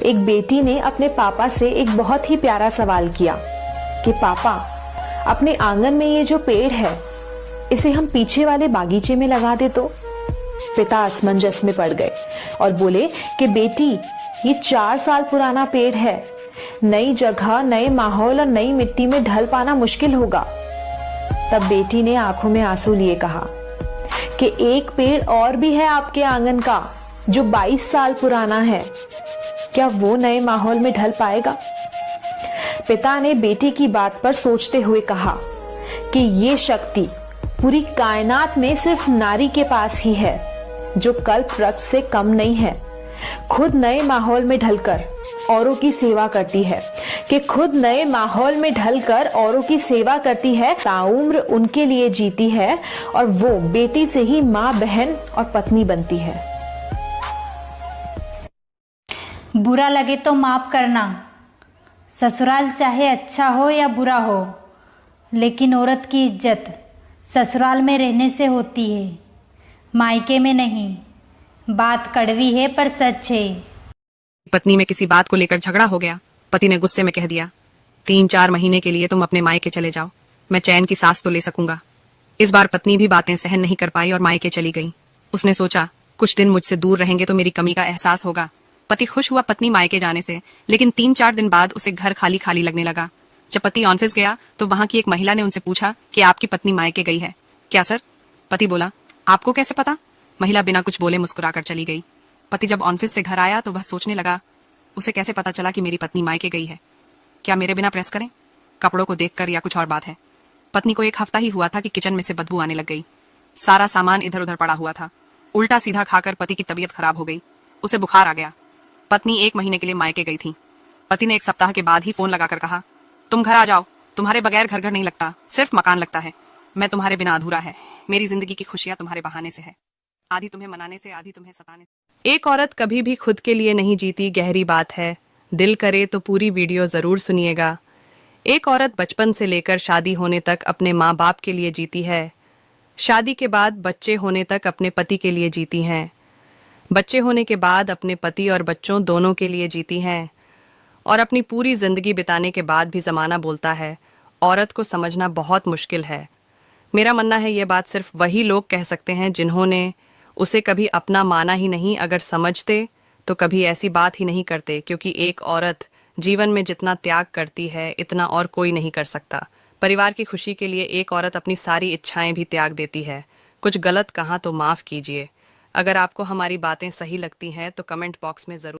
एक बेटी ने अपने पापा से एक बहुत ही प्यारा सवाल किया कि पापा, अपने आंगन में ये जो पेड़ है इसे हम पीछे वाले बागीचे में लगा दे तो? पिता असमंजस में पड़ गए और बोले कि बेटी, ये 4 साल पुराना पेड़ है, नई जगह, नए माहौल और नई मिट्टी में ढल पाना मुश्किल होगा। तब बेटी ने आंखों में आंसू लिए कहा कि एक पेड़ और भी है आपके आंगन का जो 22 साल पुराना है, क्या वो नए माहौल में ढल पाएगा? पिता ने बेटी की बात पर सोचते हुए कहा कि ये शक्ति पूरी कायनात में सिर्फ नारी के पास ही है, जो कल्प वृक्ष से कम नहीं है, खुद नए माहौल में ढलकर औरों की सेवा करती है, कि खुद नए माहौल में ढलकर औरों की सेवा करती है, ताउम्र उनके लिए जीती है और वो बेटी से ही माँ, बहन और पत्नी बनती है। बुरा लगे तो माफ करना। ससुराल चाहे अच्छा हो या बुरा हो, लेकिन औरत की इज्जत ससुराल में रहने से होती है, मायके में नहीं। बात कड़वी है पर सच है। पत्नी में किसी बात को लेकर झगड़ा हो गया। पति ने गुस्से में कह दिया, 3-4 महीने के लिए तुम अपने मायके चले जाओ, मैं चैन की सांस तो ले सकूंगा। इस बार पत्नी भी बातें सहन नहीं कर पाई और मायके चली गई। उसने सोचा, कुछ दिन मुझसे दूर रहेंगे तो मेरी कमी का एहसास होगा। पति खुश हुआ पत्नी मायके जाने से, लेकिन 3-4 दिन बाद उसे घर खाली खाली लगने लगा। जब पति ऑफिस गया तो वहां की एक महिला ने उनसे पूछा कि आपकी पत्नी मायके गई है क्या सर? पति बोला, आपको कैसे पता? महिला बिना कुछ बोले मुस्कुराकर चली गई। पति जब ऑफिस से घर आया तो वह सोचने लगा, उसे कैसे पता चला कि मेरी पत्नी मायके गई है? क्या मेरे बिना प्रेस करें, कपड़ों को देखकर, या कुछ और बात है? पत्नी को 1 हफ्ता ही हुआ था कि किचन में से बदबू आने लग गई। सारा सामान इधर उधर पड़ा हुआ था। उल्टा सीधा खाकर पति की तबीयत खराब हो गई, उसे बुखार आ गया। पत्नी 1 महीने के लिए मायके गई थी। पति ने 1 सप्ताह के बाद ही फोन लगाकर कहा, तुम घर आ जाओ, तुम्हारे बगैर घर नहीं लगता, सिर्फ मकान लगता है। मैं तुम्हारे बिना अधूरा है। मेरी जिंदगी की खुशियां तुम्हारे बहाने से है, आधी तुम्हें मनाने से, आधी तुम्हें सताने से। एक औरत कभी भी खुद के लिए नहीं जीती, गहरी बात है। दिल करे तो पूरी वीडियो जरूर सुनिएगा। एक औरत बचपन से लेकर शादी होने तक अपने माँ बाप के लिए जीती है। शादी के बाद बच्चे होने तक अपने पति के लिए जीती हैं। बच्चे होने के बाद अपने पति और बच्चों दोनों के लिए जीती हैं। और अपनी पूरी जिंदगी बिताने के बाद भी जमाना बोलता है, औरत को समझना बहुत मुश्किल है। मेरा मानना है ये बात सिर्फ वही लोग कह सकते हैं जिन्होंने उसे कभी अपना माना ही नहीं। अगर समझते तो कभी ऐसी बात ही नहीं करते, क्योंकि एक औरत जीवन में जितना त्याग करती है इतना और कोई नहीं कर सकता। परिवार की खुशी के लिए एक औरत अपनी सारी इच्छाएं भी त्याग देती है। कुछ गलत कहा तो माफ कीजिए। अगर आपको हमारी बातें सही लगती हैं तो कमेंट बॉक्स में जरूर